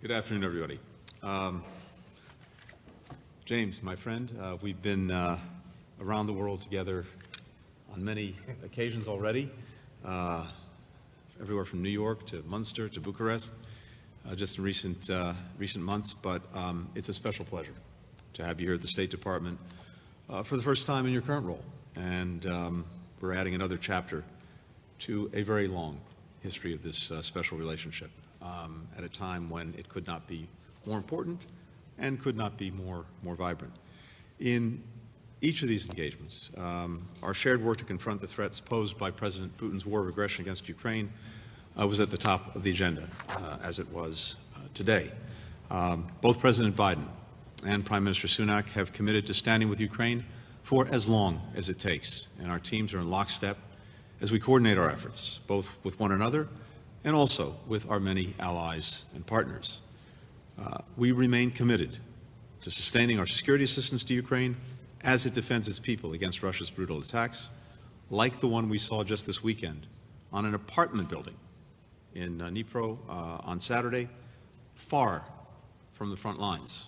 Good afternoon, everybody. James, my friend, we've been around the world together on many occasions already, everywhere from New York to Munster to Bucharest, just in recent months. But it's a special pleasure to have you here at the State Department for the first time in your current role. And we're adding another chapter to a very long history of this special relationship at a time when it could not be more important and could not be more vibrant. In each of these engagements, our shared work to confront the threats posed by President Putin's war of aggression against Ukraine was at the top of the agenda, as it was today. Both President Biden and Prime Minister Sunak have committed to standing with Ukraine for as long as it takes, and our teams are in lockstep as we coordinate our efforts, both with one another and also with our many allies and partners. We remain committed to sustaining our security assistance to Ukraine as it defends its people against Russia's brutal attacks, like the one we saw just this weekend on an apartment building in Dnipro on Saturday, far from the front lines.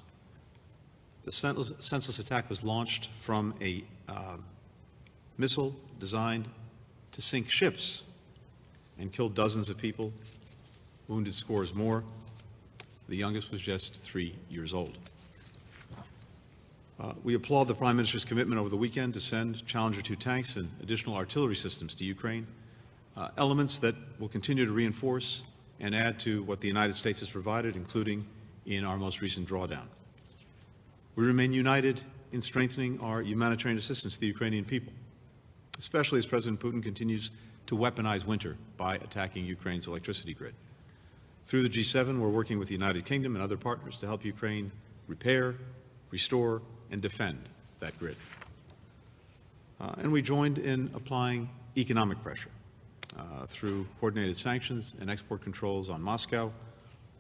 The senseless attack was launched from a missile designed to sink ships and killed dozens of people, wounded scores more. The youngest was just 3 years old. We applaud the Prime Minister's commitment over the weekend to send Challenger 2 tanks and additional artillery systems to Ukraine, elements that will continue to reinforce and add to what the United States has provided, including in our most recent drawdown. We remain united in strengthening our humanitarian assistance to the Ukrainian people, especially as President Putin continues to weaponize winter by attacking Ukraine's electricity grid. Through the G7, we're working with the United Kingdom and other partners to help Ukraine repair, restore, and defend that grid. And we joined in applying economic pressure through coordinated sanctions and export controls on Moscow,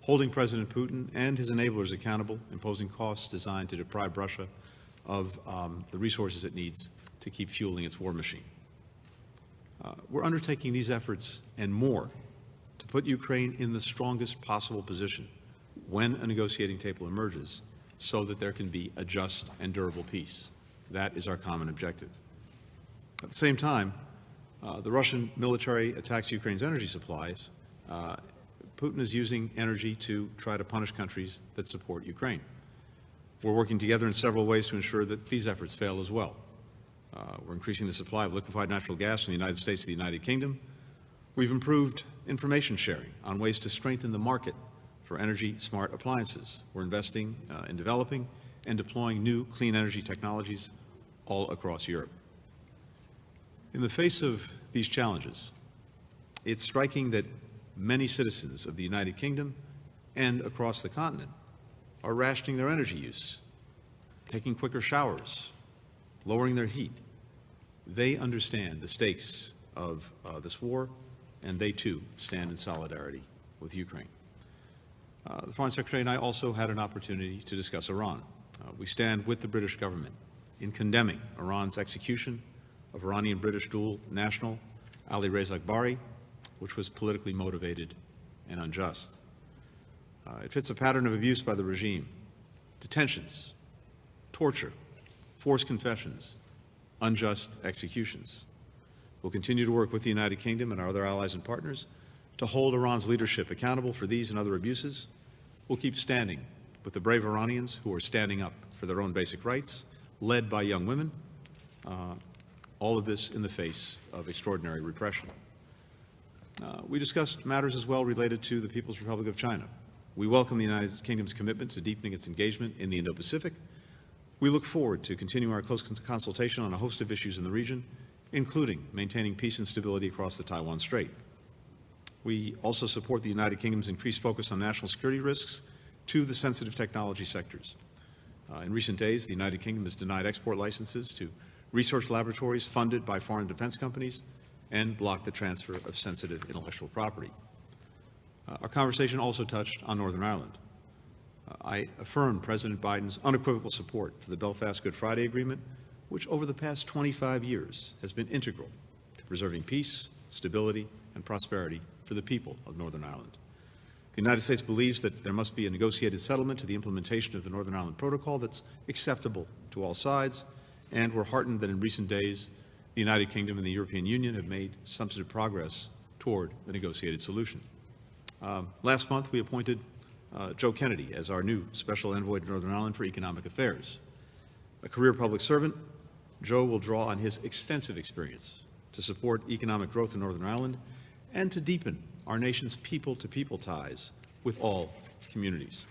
holding President Putin and his enablers accountable, imposing costs designed to deprive Russia of the resources it needs to keep fueling its war machine. We're undertaking these efforts and more to put Ukraine in the strongest possible position when a negotiating table emerges so that there can be a just and durable peace. That is our common objective. At the same time, the Russian military attacks Ukraine's energy supplies. Putin is using energy to try to punish countries that support Ukraine. We're working together in several ways to ensure that these efforts fail as well. We're increasing the supply of liquefied natural gas from the United States to the United Kingdom. We've improved information sharing on ways to strengthen the market for energy-smart appliances. We're investing in developing and deploying new clean energy technologies all across Europe. In the face of these challenges, it's striking that many citizens of the United Kingdom and across the continent are rationing their energy use, taking quicker showers, lowering their heat. They understand the stakes of this war, and they too stand in solidarity with Ukraine. The Foreign Secretary and I also had an opportunity to discuss Iran. We stand with the British government in condemning Iran's execution of Iranian-British dual national Ali Reza Akbari, which was politically motivated and unjust. It fits a pattern of abuse by the regime: detentions, torture, forced confessions, unjust executions. We'll continue to work with the United Kingdom and our other allies and partners to hold Iran's leadership accountable for these and other abuses. We'll keep standing with the brave Iranians who are standing up for their own basic rights, led by young women, all of this in the face of extraordinary repression. We discussed matters as well related to the People's Republic of China. We welcome the United Kingdom's commitment to deepening its engagement in the Indo-Pacific. We look forward to continuing our close consultation on a host of issues in the region, including maintaining peace and stability across the Taiwan Strait. We also support the United Kingdom's increased focus on national security risks to the sensitive technology sectors. In recent days, the United Kingdom has denied export licenses to research laboratories funded by foreign defense companies and blocked the transfer of sensitive intellectual property. Our conversation also touched on Northern Ireland. I affirmed President Biden's unequivocal support for the Belfast Good Friday Agreement, which over the past 25 years has been integral to preserving peace, stability, and prosperity for the people of Northern Ireland. The United States believes that there must be a negotiated settlement to the implementation of the Northern Ireland Protocol that's acceptable to all sides, and we're heartened that in recent days the United Kingdom and the European Union have made substantive progress toward a negotiated solution. Last month we appointed Joe Kennedy as our new Special Envoy to Northern Ireland for Economic Affairs. A career public servant, Joe will draw on his extensive experience to support economic growth in Northern Ireland and to deepen our nation's people-to-people ties with all communities.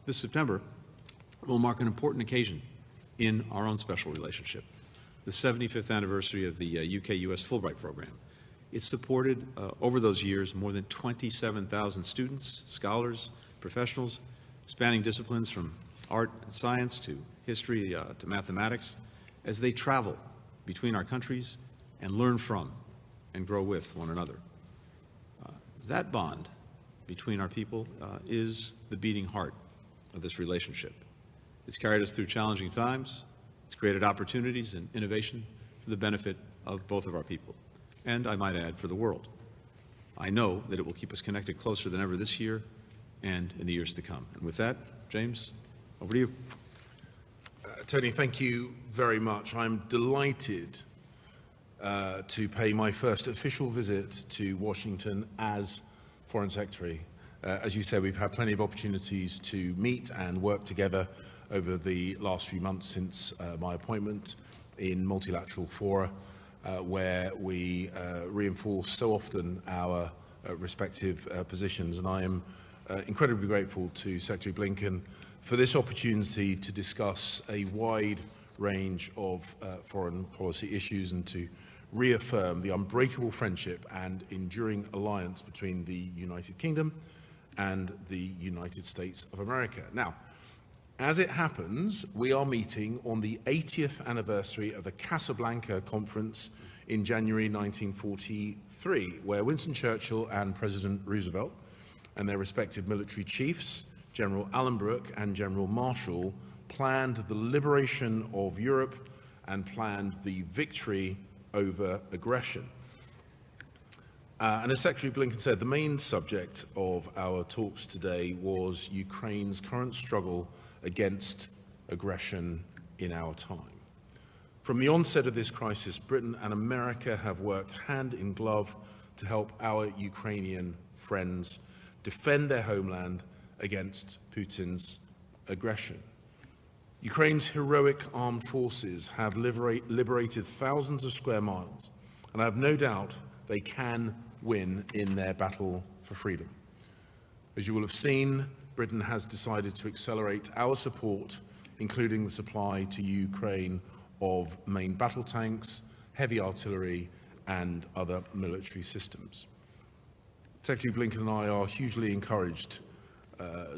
This September will mark an important occasion in our own special relationship, the 75th anniversary of the UK-US Fulbright program. It's supported over those years more than 27,000 students, scholars, professionals, spanning disciplines from art and science to history to mathematics, as they travel between our countries and learn from and grow with one another. That bond between our people is the beating heart of this relationship. It's carried us through challenging times. It's created opportunities and innovation for the benefit of both of our people, and I might add, for the world. I know that it will keep us connected closer than ever this year and in the years to come. And with that, James, over to you. Tony, thank you very much. I'm delighted to pay my first official visit to Washington as Foreign Secretary. As you said, we've had plenty of opportunities to meet and work together over the last few months since my appointment in multilateral fora, where we reinforce so often our respective positions. And I am incredibly grateful to Secretary Blinken for this opportunity to discuss a wide range of foreign policy issues and to reaffirm the unbreakable friendship and enduring alliance between the United Kingdom and the United States of America. Now, as it happens, we are meeting on the 80th anniversary of the Casablanca Conference in January 1943, where Winston Churchill and President Roosevelt and their respective military chiefs, General Allenbrook and General Marshall, planned the liberation of Europe and planned the victory over aggression. And as Secretary Blinken said, the main subject of our talks today was Ukraine's current struggle against aggression in our time. From the onset of this crisis, Britain and America have worked hand in glove to help our Ukrainian friends defend their homeland against Putin's aggression. Ukraine's heroic armed forces have liberated thousands of square miles, and I have no doubt they can win in their battle for freedom. As you will have seen, Britain has decided to accelerate our support, including the supply to Ukraine of main battle tanks, heavy artillery, and other military systems. Secretary Blinken and I are hugely encouraged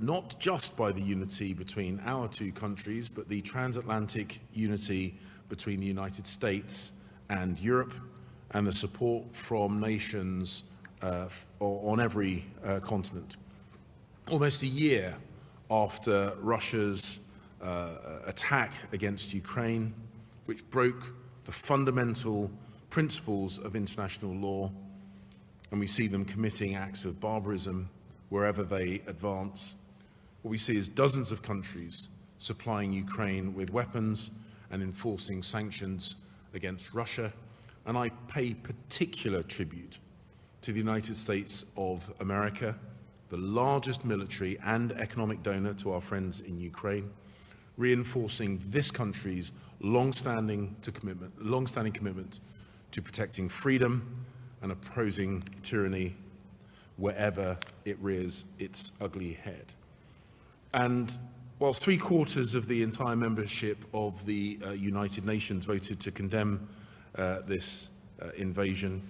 not just by the unity between our two countries, but the transatlantic unity between the United States and Europe, and the support from nations on every continent. Almost a year after Russia's attack against Ukraine, which broke the fundamental principles of international law, and we see them committing acts of barbarism wherever they advance. What we see is dozens of countries supplying Ukraine with weapons and enforcing sanctions against Russia. And I pay particular tribute to the United States of America, the largest military and economic donor to our friends in Ukraine, reinforcing this country's long-standing commitment to protecting freedom and opposing tyranny wherever it rears its ugly head. And whilst 3/4 of the entire membership of the United Nations voted to condemn this invasion,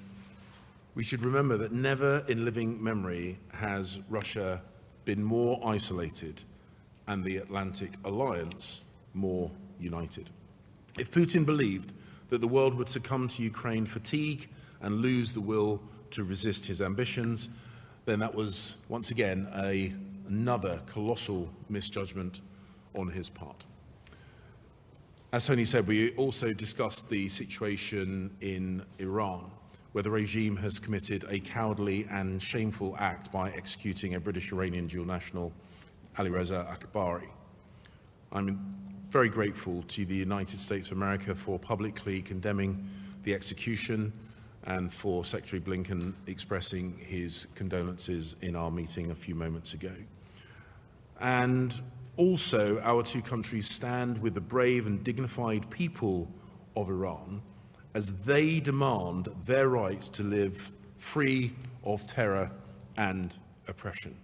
we should remember that never in living memory has Russia been more isolated and the Atlantic Alliance more united. If Putin believed that the world would succumb to Ukraine fatigue and lose the will to resist his ambitions, then that was once again another colossal misjudgment on his part. As Tony said, we also discussed the situation in Iran, where the regime has committed a cowardly and shameful act by executing a British-Iranian dual national, Alireza Akbari. I'm very grateful to the United States of America for publicly condemning the execution and for Secretary Blinken expressing his condolences in our meeting a few moments ago. And also, our two countries stand with the brave and dignified people of Iran as they demand their right to live free of terror and oppression.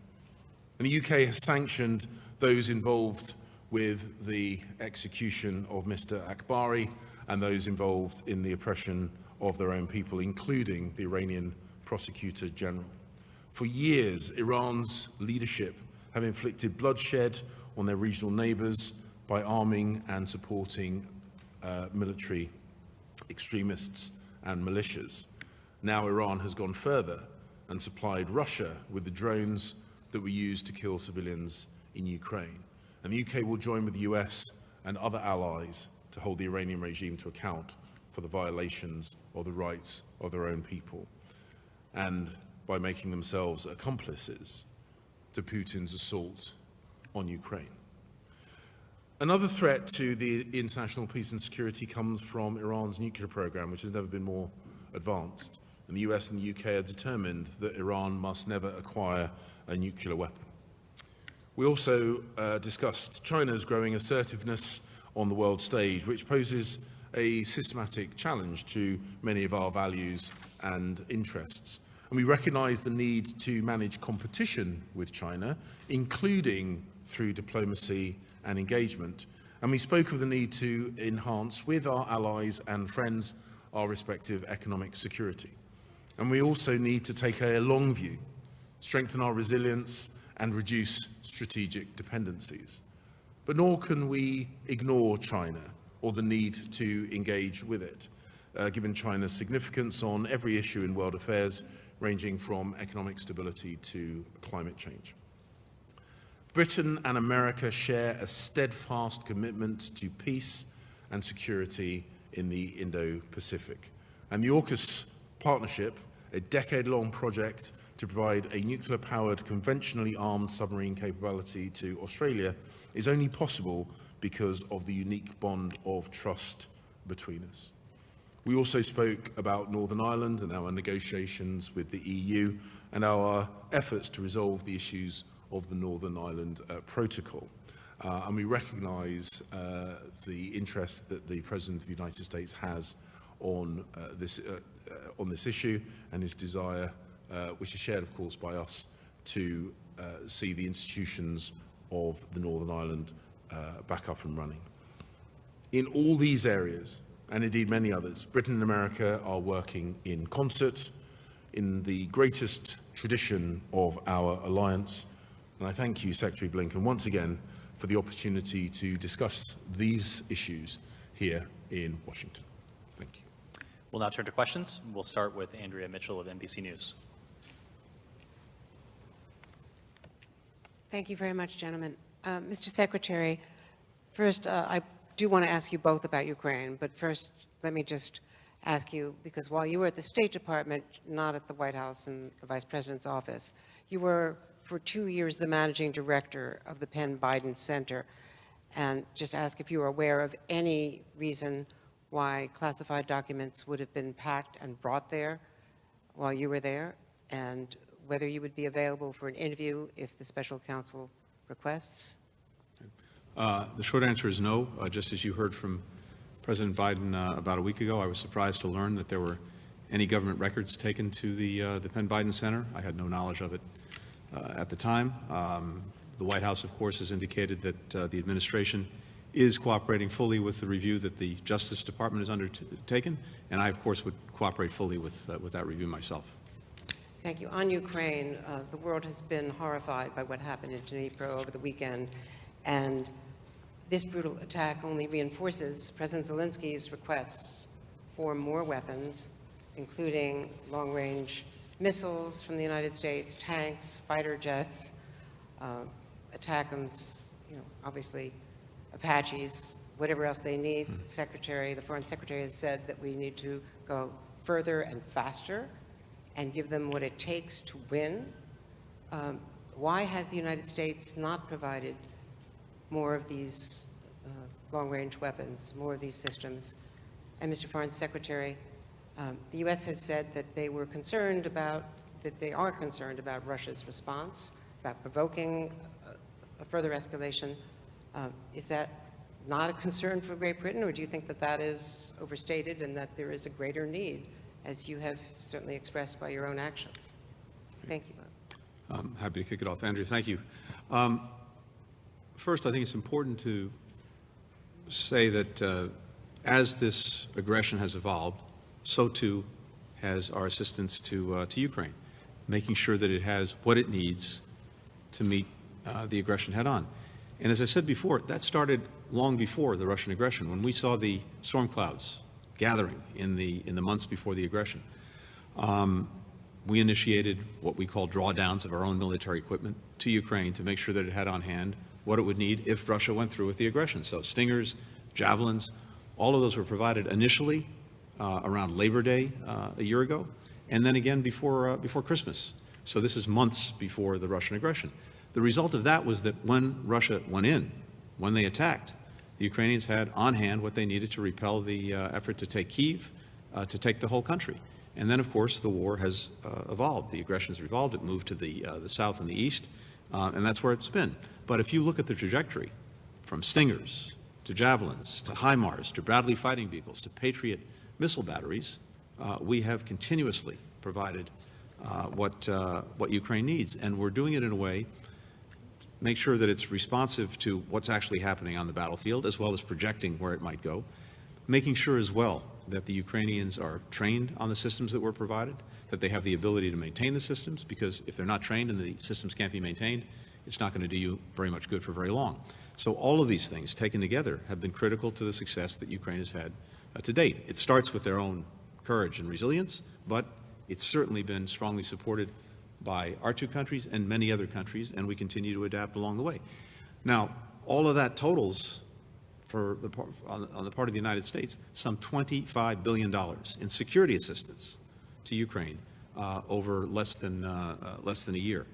And the UK has sanctioned those involved with the execution of Mr. Akbari and those involved in the oppression of their own people, including the Iranian Prosecutor General. For years, Iran's leadership have inflicted bloodshed on their regional neighbors by arming and supporting military extremists and militias. Now Iran has gone further and supplied Russia with the drones that were used to kill civilians in Ukraine. And the UK will join with the US and other allies to hold the Iranian regime to account for the violations of the rights of their own people, and by making themselves accomplices to Putin's assault on Ukraine. Another threat to the international peace and security comes from Iran's nuclear program, which has never been more advanced. And the US and the UK are determined that Iran must never acquire a nuclear weapon. We also discussed China's growing assertiveness on the world stage, which poses a systematic challenge to many of our values and interests. And we recognise the need to manage competition with China, including through diplomacy and engagement. And we spoke of the need to enhance with our allies and friends our respective economic security. And we also need to take a long view, strengthen our resilience and reduce strategic dependencies. But nor can we ignore China or the need to engage with it, given China's significance on every issue in world affairs, ranging from economic stability to climate change. Britain and America share a steadfast commitment to peace and security in the Indo-Pacific. And the AUKUS partnership, a decade-long project to provide a nuclear-powered, conventionally armed submarine capability to Australia, is only possible because of the unique bond of trust between us. We also spoke about Northern Ireland and our negotiations with the EU and our efforts to resolve the issues of the Northern Ireland Protocol. And we recognise the interest that the President of the United States has on this issue, and his desire, which is shared, of course, by us, to see the institutions of the Northern Ireland back up and running. In all these areas, and indeed many others, Britain and America are working in concert in the greatest tradition of our alliance. And I thank you, Secretary Blinken, once again for the opportunity to discuss these issues here in Washington. Thank you. We'll now turn to questions. We'll start with Andrea Mitchell of NBC News. Thank you very much, gentlemen. Mr. Secretary, first, I do want to ask you both about Ukraine, but first, let me just ask you, because while you were at the State Department, not at the White House and the Vice President's office, you were for 2 years the managing director of the Penn Biden Center, and just ask if you are aware of any reason why classified documents would have been packed and brought there while you were there, and whether you would be available for an interview if the special counsel requests? The short answer is no. Just as you heard from President Biden about a week ago, I was surprised to learn that there were any government records taken to the Penn Biden Center. I had no knowledge of it at the time. The White House, of course, has indicated that the administration is cooperating fully with the review that the Justice Department has undertaken, and I, of course, would cooperate fully with that review myself. Thank you. On Ukraine, the world has been horrified by what happened in Dnipro over the weekend, and this brutal attack only reinforces President Zelensky's requests for more weapons, including long-range missiles from the United States, tanks, fighter jets, ATACMS, obviously Apaches, whatever else they need. The Foreign Secretary has said that we need to go further and faster and give them what it takes to win? Why has the United States not provided more of these long-range weapons, more of these systems? And Mr. Foreign Secretary, the U.S. has said that they are concerned about Russia's response, about provoking a further escalation. Is that not a concern for Great Britain, or do you think that that is overstated and that there is a greater need, as you have certainly expressed by your own actions? Thank you. I'm happy to kick it off. Andrew, thank you. First, I think it's important to say that as this aggression has evolved, so too has our assistance to Ukraine, making sure that it has what it needs to meet the aggression head on. And as I said before, that started long before the Russian aggression, when we saw the storm clouds gathering in the months before the aggression. We initiated what we call drawdowns of our own military equipment to Ukraine to make sure that it had on hand what it would need if Russia went through with the aggression. So Stingers, Javelins, all of those were provided initially around Labor Day a year ago, and then again before Christmas. So this is months before the Russian aggression. The result of that was that when Russia went in, when they attacked, the Ukrainians had on hand what they needed to repel the effort to take Kyiv, to take the whole country. And then, of course, the war has evolved. The aggression has evolved. It moved to the south and the east, and that's where it's been. But if you look at the trajectory from Stingers to Javelins to HIMARS to Bradley fighting vehicles to Patriot missile batteries, we have continuously provided what Ukraine needs. And we're doing it in a way make sure that it's responsive to what's actually happening on the battlefield, as well as projecting where it might go, making sure as well that the Ukrainians are trained on the systems that were provided, that they have the ability to maintain the systems, because if they're not trained and the systems can't be maintained, it's not going to do you very much good for very long. So all of these things taken together have been critical to the success that Ukraine has had to date. It starts with their own courage and resilience, but it's certainly been strongly supported by our two countries and many other countries, and we continue to adapt along the way. Now, all of that totals, on the part of the United States, some $25 billion in security assistance to Ukraine over less than a year.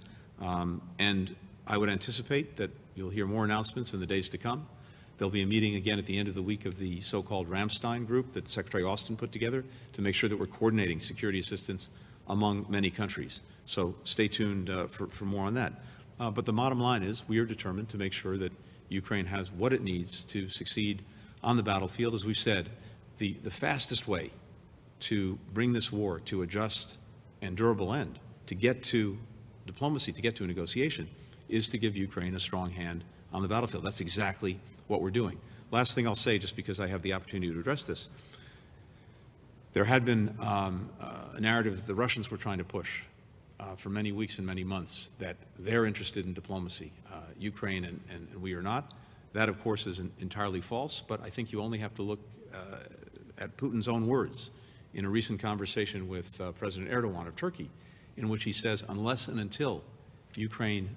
And I would anticipate that you'll hear more announcements in the days to come. There'll be a meeting again at the end of the week of the so-called Ramstein group that Secretary Austin put together to make sure that we're coordinating security assistance among many countries. So stay tuned for more on that. But the bottom line is we are determined to make sure that Ukraine has what it needs to succeed on the battlefield. As we've said, the fastest way to bring this war to a just and durable end, to get to diplomacy, to get to a negotiation, is to give Ukraine a strong hand on the battlefield. That's exactly what we're doing. Last thing I'll say, just because I have the opportunity to address this, there had been a narrative that the Russians were trying to push for many weeks and many months, that they're interested in diplomacy. Ukraine and we are not. That, of course, is entirely false, but I think you only have to look at Putin's own words in a recent conversation with President Erdogan of Turkey, in which he says, unless and until Ukraine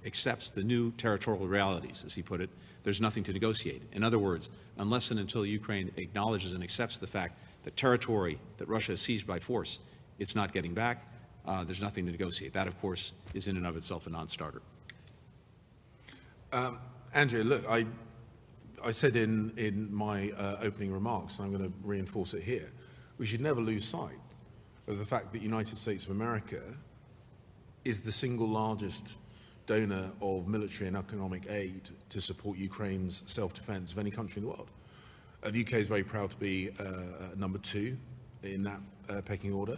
accepts the new territorial realities, as he put it, there's nothing to negotiate. In other words, unless and until Ukraine acknowledges and accepts the fact that territory that Russia has seized by force, it's not getting back, there's nothing to negotiate. That, of course, is in and of itself a non-starter. Andrea, look, I said in my opening remarks, and I'm going to reinforce it here, we should never lose sight of the fact that the United States of America is the single largest donor of military and economic aid to support Ukraine's self-defense of any country in the world. The UK is very proud to be number 2 in that pecking order.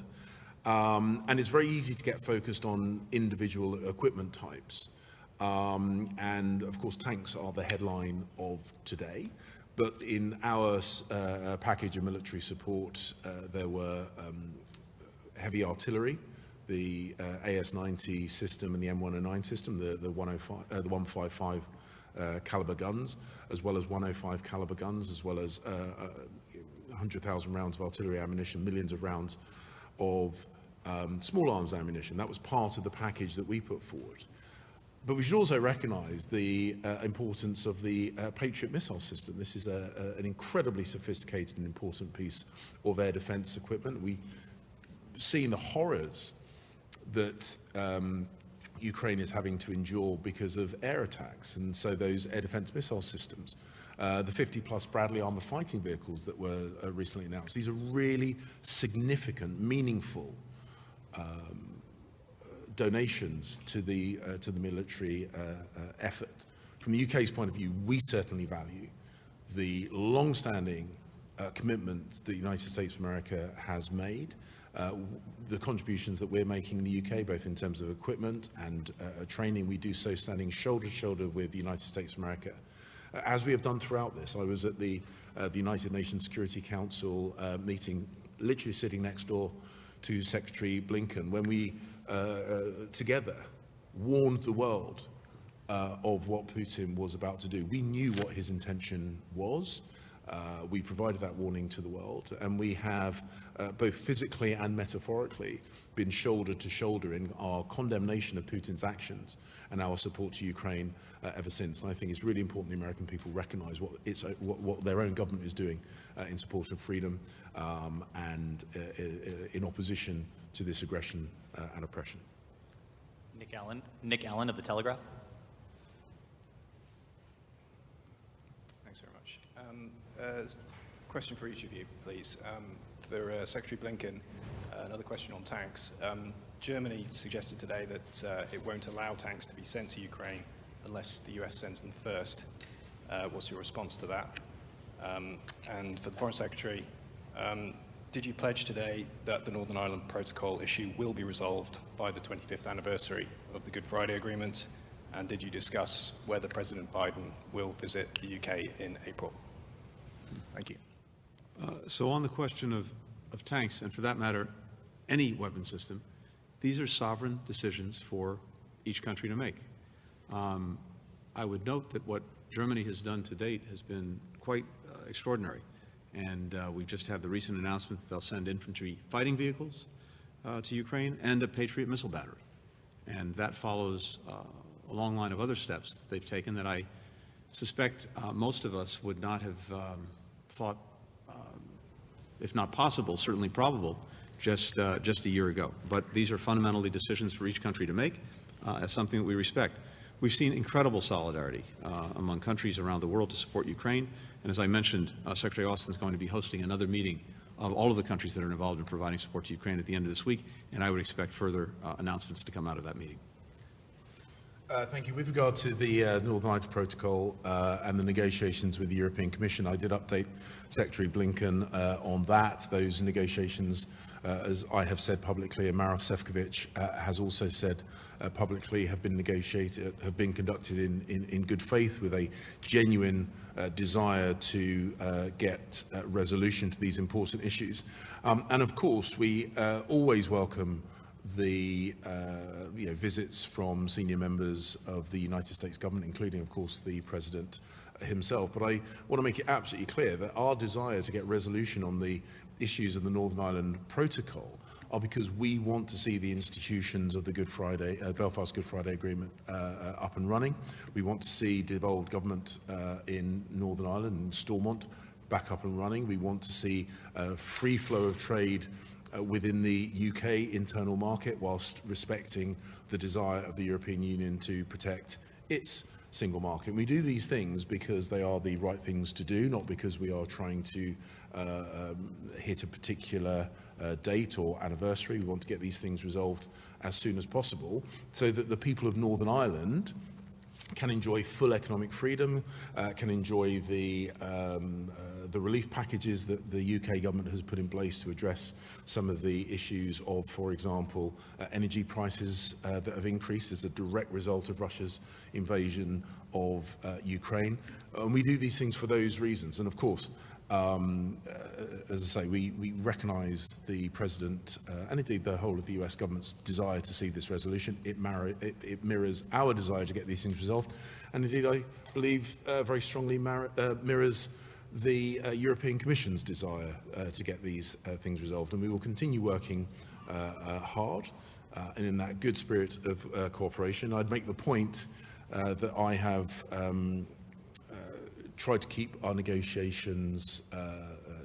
And it's very easy to get focused on individual equipment types. And of course, tanks are the headline of today. But in our package of military support, there were heavy artillery, the AS-90 system and the M109 system, the 155 caliber guns, as well as 105 caliber guns, as well as 100,000 rounds of artillery ammunition, millions of rounds of small arms ammunition. That was part of the package that we put forward. But we should also recognise the importance of the Patriot missile system. This is an incredibly sophisticated and important piece of air defence equipment. We've seen the horrors that Ukraine is having to endure because of air attacks, and so those air defence missile systems, the 50-plus Bradley armoured fighting vehicles that were recently announced, these are really significant, meaningful donations to the military effort. From the UK's point of view, we certainly value the long-standing commitment that the United States of America has made, the contributions that we're making in the UK, both in terms of equipment and training. We do so standing shoulder to shoulder with the United States of America, as we have done throughout this. I was at the United Nations Security Council meeting, literally sitting next door to Secretary Blinken, when we together warned the world of what Putin was about to do. We knew what his intention was. We provided that warning to the world, and we have both physically and metaphorically been shoulder to shoulder in our condemnation of Putin's actions and our support to Ukraine ever since. And I think it's really important the American people recognise what their own government is doing in support of freedom and in opposition to this aggression and oppression. Nick Allen of The Telegraph. Thanks very much. Question for each of you, please. For Secretary Blinken, another question on tanks. Germany suggested today that it won't allow tanks to be sent to Ukraine unless the US sends them first. What's your response to that? And for the Foreign Secretary, did you pledge today that the Northern Ireland Protocol issue will be resolved by the 25th anniversary of the Good Friday Agreement? And did you discuss whether President Biden will visit the UK in April? Thank you. So on the question of tanks, and for that matter, any weapon system, these are sovereign decisions for each country to make. I would note that what Germany has done to date has been quite extraordinary. And we've just had the recent announcement that they'll send infantry fighting vehicles to Ukraine and a Patriot missile battery. And that follows a long line of other steps that they've taken that I suspect most of us would not have thought, if not possible, certainly probable, just a year ago. But these are fundamentally decisions for each country to make as something that we respect. We've seen incredible solidarity among countries around the world to support Ukraine. And as I mentioned, Secretary Austin is going to be hosting another meeting of all of the countries that are involved in providing support to Ukraine at the end of this week, and I would expect further announcements to come out of that meeting. Thank you. With regard to the Northern Ireland Protocol and the negotiations with the European Commission, I did update Secretary Blinken on that. Those negotiations, as I have said publicly, and Maroš Šefčovič has also said publicly, have been conducted in good faith with a genuine desire to get resolution to these important issues. And of course, we always welcome the visits from senior members of the United States government, including, of course, the President himself. But I want to make it absolutely clear that our desire to get resolution on the issues of the Northern Ireland Protocol are because we want to see the institutions of the Belfast Good Friday Agreement up and running. We want to see devolved government in Northern Ireland and Stormont back up and running. We want to see a free flow of trade within the UK internal market, whilst respecting the desire of the European Union to protect its single market. And we do these things because they are the right things to do, not because we are trying to hit a particular date or anniversary. We want to get these things resolved as soon as possible so that the people of Northern Ireland can enjoy full economic freedom, can enjoy the relief packages that the UK government has put in place to address some of the issues of, for example, energy prices that have increased as a direct result of Russia's invasion of Ukraine. And we do these things for those reasons. And of course, as I say, we recognise the President and indeed the whole of the US government's desire to see this resolution. It mirrors our desire to get these things resolved, and indeed I believe very strongly mirrors the European Commission's desire to get these things resolved. And we will continue working hard. And in that good spirit of cooperation, I'd make the point that I have tried to keep our negotiations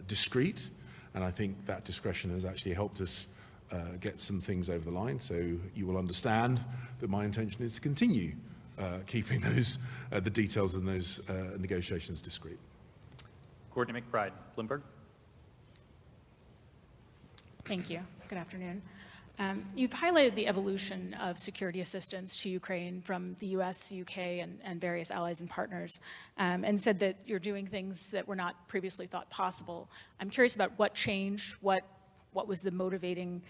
discreet, and I think that discretion has actually helped us get some things over the line. So you will understand that my intention is to continue keeping those the details of those negotiations discreet. Courtney McBride, Bloomberg. Thank you. Good afternoon. You've highlighted the evolution of security assistance to Ukraine from the US, UK, and various allies and partners, and said that you're doing things that were not previously thought possible. I'm curious about what changed, what was the motivating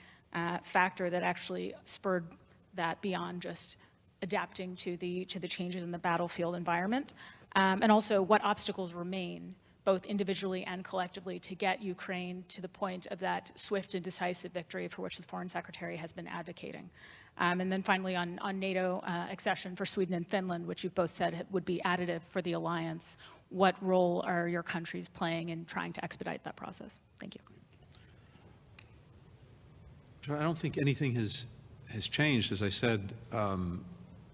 factor that actually spurred that beyond just adapting to the changes in the battlefield environment, and also what obstacles remain, both individually and collectively, to get Ukraine to the point of that swift and decisive victory for which the Foreign Secretary has been advocating. And then finally on NATO accession for Sweden and Finland, which you've both said would be additive for the alliance. What role are your countries playing in trying to expedite that process? Thank you. I don't think anything has changed. As I said,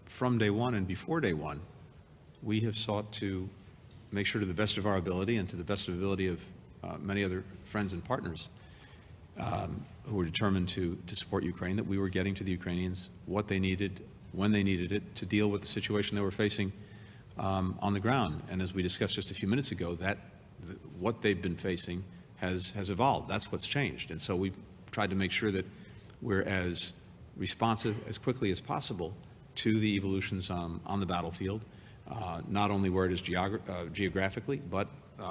from day one and before day one, we have sought to make sure to the best of our ability and to the best of the ability of many other friends and partners who were determined to support Ukraine, that we were getting to the Ukrainians what they needed, when they needed it, to deal with the situation they were facing on the ground. And as we discussed just a few minutes ago, what they've been facing has evolved. That's what's changed. And so we tried to make sure that we're as responsive as quickly as possible to the evolutions on the battlefield, not only where it is geographically, but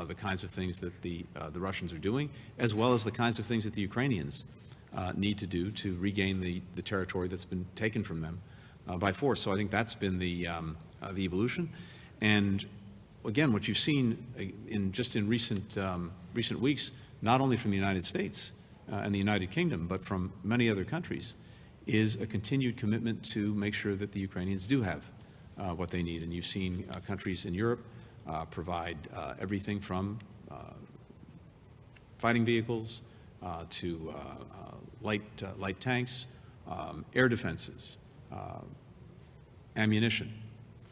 the kinds of things that the Russians are doing, as well as the kinds of things that the Ukrainians need to do to regain the territory that's been taken from them by force. So I think that's been the evolution. And again, what you've seen in recent weeks, not only from the United States and the United Kingdom, but from many other countries, is a continued commitment to make sure that the Ukrainians do have what they need. And you've seen countries in Europe provide everything from fighting vehicles to light tanks, air defenses, ammunition,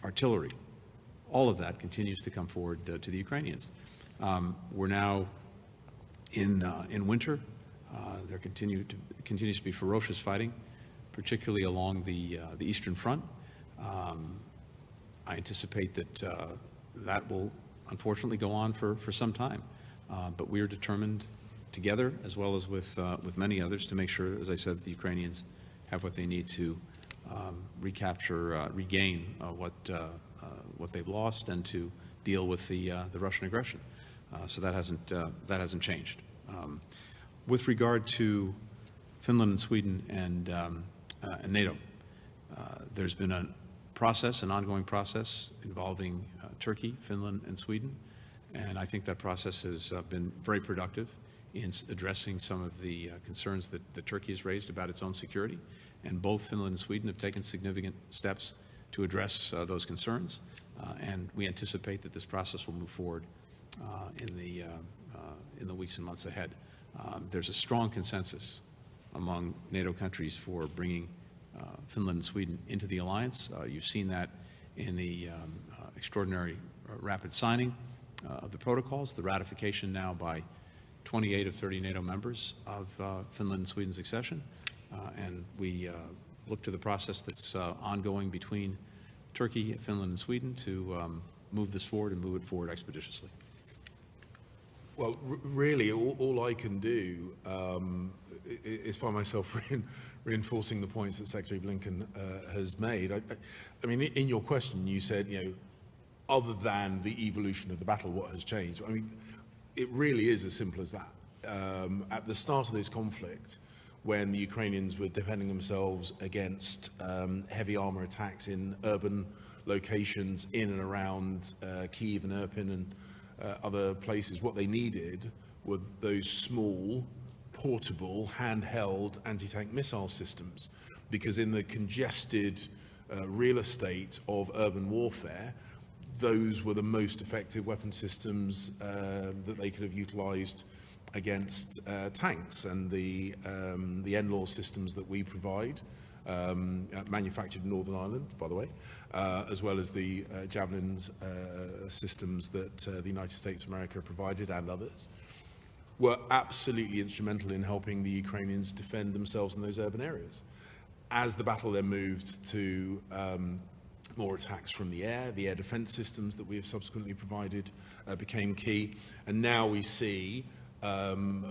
artillery. All of that continues to come forward to the Ukrainians. We're now in winter. There continues to be ferocious fighting, particularly along the Eastern Front. I anticipate that that will unfortunately go on for some time, but we are determined together, as well as with many others, to make sure, as I said, that the Ukrainians have what they need to regain what they've lost, and to deal with the Russian aggression. So that hasn't changed. With regard to Finland and Sweden and NATO, there's been an ongoing process involving Turkey, Finland, and Sweden, and I think that process has been very productive in addressing some of the concerns that Turkey has raised about its own security, and both Finland and Sweden have taken significant steps to address those concerns, and we anticipate that this process will move forward in the weeks and months ahead. There's a strong consensus among NATO countries for bringing Finland and Sweden into the alliance. You've seen that in the extraordinary rapid signing of the protocols, the ratification now by 28 of 30 NATO members of Finland and Sweden's accession, and we look to the process that's ongoing between Turkey, Finland, and Sweden to move this forward and move it forward expeditiously. Well, really, all I can do is find myself reinforcing the points that Secretary Blinken has made. I mean, in your question, you said, other than the evolution of the battle, what has changed? I mean, it really is as simple as that. At the start of this conflict, when the Ukrainians were defending themselves against heavy armor attacks in urban locations in and around Kyiv and Irpin and other places, what they needed were those small, portable, handheld anti-tank missile systems, because in the congested real estate of urban warfare, those were the most effective weapon systems that they could have utilized against tanks and the NLAW systems that we provide, manufactured in Northern Ireland, by the way, as well as the Javelin systems that the United States of America provided and others, were absolutely instrumental in helping the Ukrainians defend themselves in those urban areas. As the battle then moved to more attacks from the air defense systems that we have subsequently provided became key, and now we see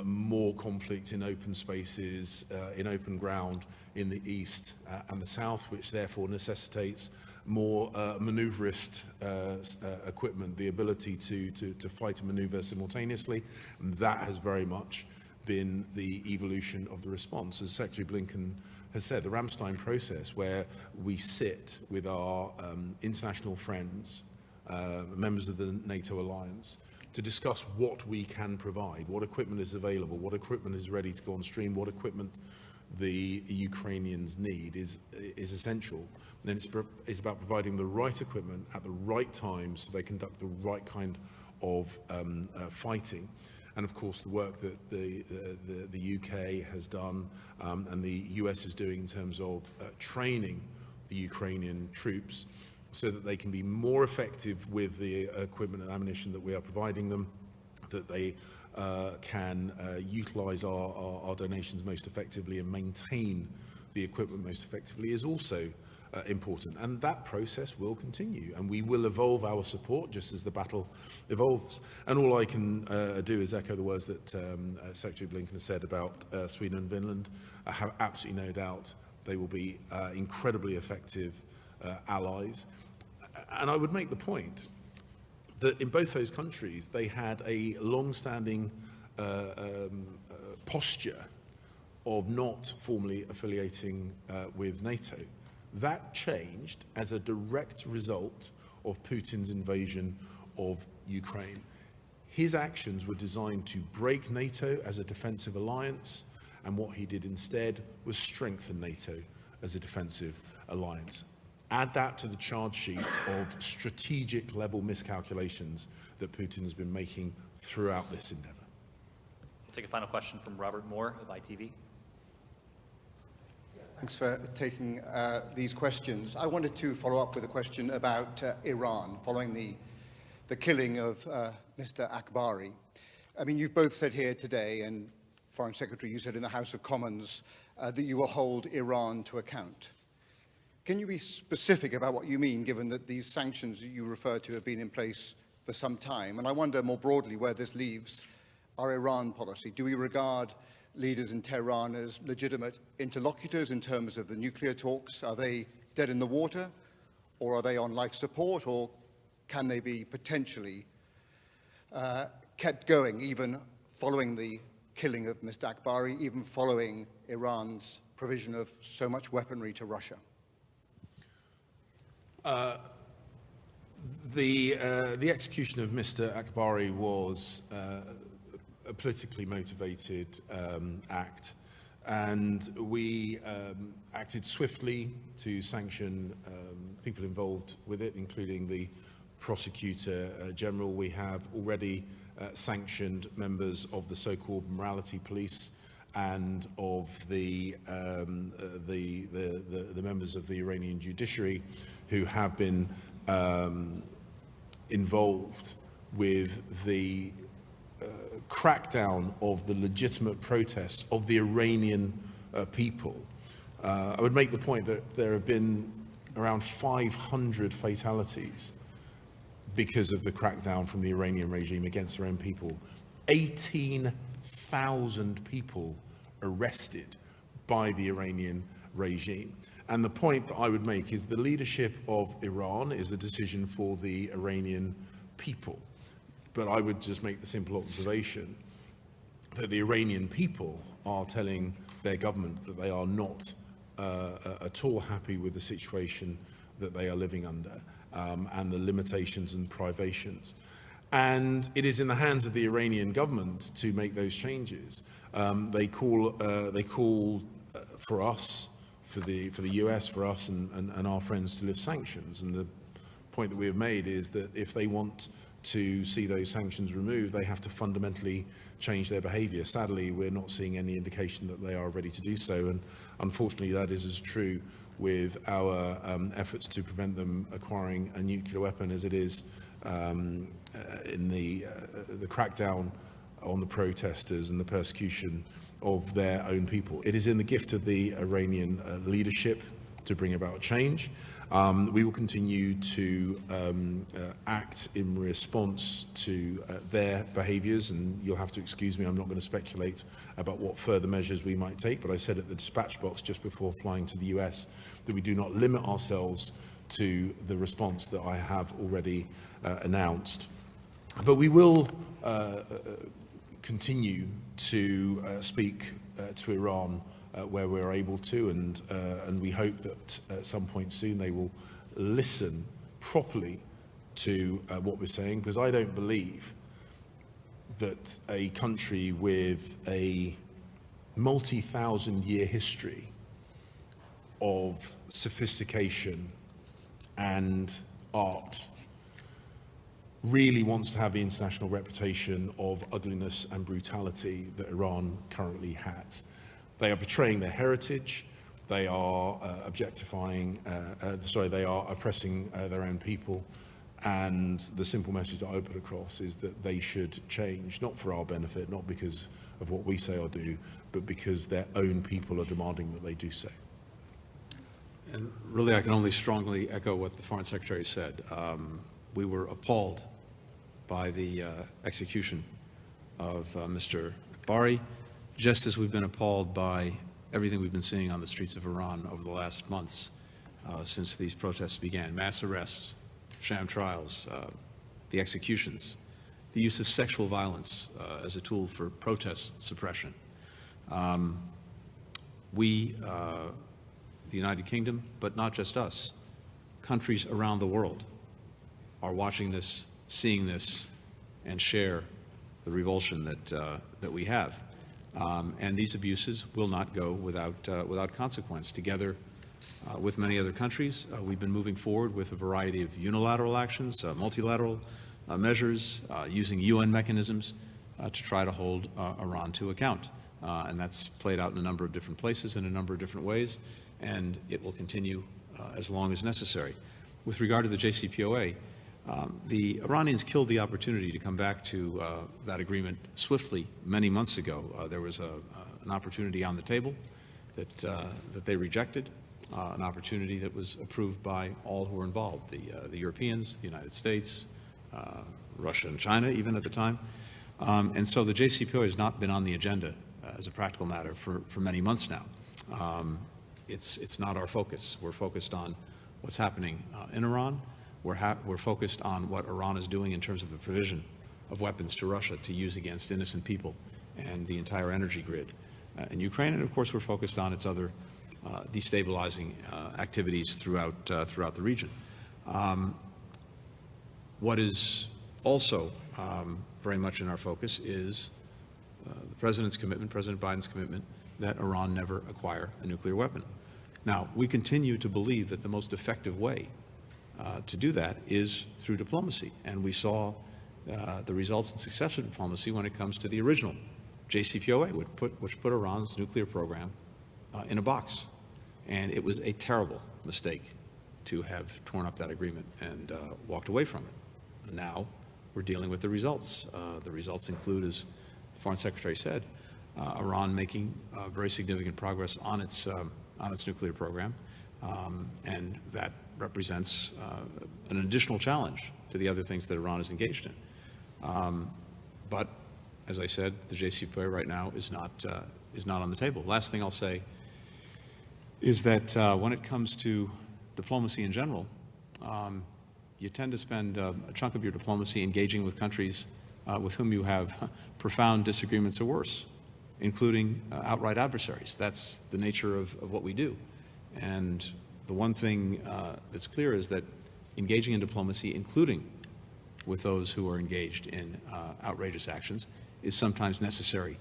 more conflict in open spaces, in open ground in the east and the south, which therefore necessitates more maneuverist equipment, the ability to fight and maneuver simultaneously. And that has very much been the evolution of the response. As Secretary Blinken has said, the Ramstein process, where we sit with our international friends, members of the NATO alliance, to discuss what we can provide, what equipment is available, what equipment is ready to go on stream, what equipment the Ukrainians need is essential. And then it's about providing the right equipment at the right time so they conduct the right kind of fighting. And of course, the work that the UK has done and the US is doing in terms of training the Ukrainian troops so that they can be more effective with the equipment and ammunition that we are providing them, that they can utilize our donations most effectively and maintain the equipment most effectively is also important. And that process will continue, and we will evolve our support just as the battle evolves. And all I can do is echo the words that Secretary Blinken has said about Sweden and Finland. I have absolutely no doubt they will be incredibly effective allies. And I would make the point that in both those countries, they had a long-standing posture of not formally affiliating with NATO. That changed as a direct result of Putin's invasion of Ukraine. His actions were designed to break NATO as a defensive alliance, and what he did instead was strengthen NATO as a defensive alliance. Add that to the charge sheet of strategic level miscalculations that Putin has been making throughout this endeavor. We'll take a final question from Robert Moore of ITV. Thanks for taking these questions. I wanted to follow up with a question about Iran, following the killing of Mr. Akbari. I mean, you've both said here today, and Foreign Secretary, you said in the House of Commons, that you will hold Iran to account. Can you be specific about what you mean, given that these sanctions you refer to have been in place for some time? And I wonder more broadly where this leaves our Iran policy. Do we regard leaders in Tehran as legitimate interlocutors in terms of the nuclear talks? Are they dead in the water, or are they on life support, or can they be potentially kept going even following the killing of Mr. Akbari, even following Iran's provision of so much weaponry to Russia? The execution of Mr. Akbari was a politically motivated act, and we acted swiftly to sanction people involved with it, including the Prosecutor General. We have already sanctioned members of the so-called morality police and of the members of the Iranian judiciary who have been involved with the crackdown of the legitimate protests of the Iranian people. I would make the point that there have been around 500 fatalities because of the crackdown from the Iranian regime against their own people. 18,000 people arrested by the Iranian regime. And the point that I would make is the leadership of Iran is a decision for the Iranian people. But I would just make the simple observation that the Iranian people are telling their government that they are not at all happy with the situation that they are living under and the limitations and privations. And it is in the hands of the Iranian government to make those changes. They call for us, for the US, for us and our friends to lift sanctions. And the point that we have made is that if they want to see those sanctions removed, they have to fundamentally change their behavior. Sadly, we're not seeing any indication that they are ready to do so, and unfortunately that is as true with our efforts to prevent them acquiring a nuclear weapon as it is in the crackdown on the protesters and the persecution of their own people. It is in the gift of the Iranian leadership to bring about change. We will continue to act in response to their behaviours, and you'll have to excuse me, I'm not going to speculate about what further measures we might take, but I said at the dispatch box just before flying to the US that we do not limit ourselves to the response that I have already announced. But we will continue to speak to Iran where we're able to, and we hope that at some point soon they will listen properly to what we're saying, because I don't believe that a country with a multi-thousand-year history of sophistication and art really wants to have the international reputation of ugliness and brutality that Iran currently has. They are betraying their heritage, they are they are oppressing their own people, and the simple message that I put across is that they should change, not for our benefit, not because of what we say or do, but because their own people are demanding that they do so. And really, I can only strongly echo what the Foreign Secretary said. We were appalled by the execution of Mr. Akbari, just as we've been appalled by everything we've been seeing on the streets of Iran over the last months since these protests began. Mass arrests, sham trials, the executions, the use of sexual violence as a tool for protest suppression. We, the United Kingdom, but not just us, countries around the world are watching this, seeing this, and share the revulsion that we have. And these abuses will not go without consequence. Together with many other countries, we've been moving forward with a variety of unilateral actions, multilateral measures, using UN mechanisms to try to hold Iran to account. And that's played out in a number of different places in a number of different ways, and it will continue as long as necessary. With regard to the JCPOA, the Iranians killed the opportunity to come back to that agreement swiftly many months ago. There was an opportunity on the table that they rejected, an opportunity that was approved by all who were involved, the Europeans, the United States, Russia and China even at the time. And so the JCPOA has not been on the agenda as a practical matter for many months now. It's not our focus. We're focused on what's happening in Iran. We're focused on what Iran is doing in terms of the provision of weapons to Russia to use against innocent people and the entire energy grid in Ukraine. And of course, we're focused on its other destabilizing activities throughout the region. What is also very much in our focus is the President's commitment, President Biden's commitment, that Iran never acquire a nuclear weapon. Now, we continue to believe that the most effective way to do that is through diplomacy. And we saw the results and success of diplomacy when it comes to the original JCPOA, which put Iran's nuclear program in a box. And it was a terrible mistake to have torn up that agreement and walked away from it. And now we're dealing with the results. The results include, as the Foreign Secretary said, Iran making very significant progress on its nuclear program, and that represents an additional challenge to the other things that Iran is engaged in. But as I said, the JCPOA right now is not on the table. Last thing I'll say is that when it comes to diplomacy in general, you tend to spend a chunk of your diplomacy engaging with countries with whom you have profound disagreements or worse, including outright adversaries. That's the nature of what we do. And the one thing that's clear is that engaging in diplomacy, including with those who are engaged in outrageous actions, is sometimes necessary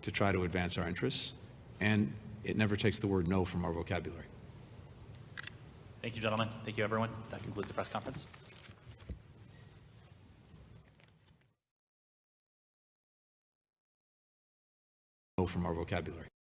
to try to advance our interests, and it never takes the word no from our vocabulary. Thank you, gentlemen. Thank you, everyone. That concludes the press conference. no from our vocabulary.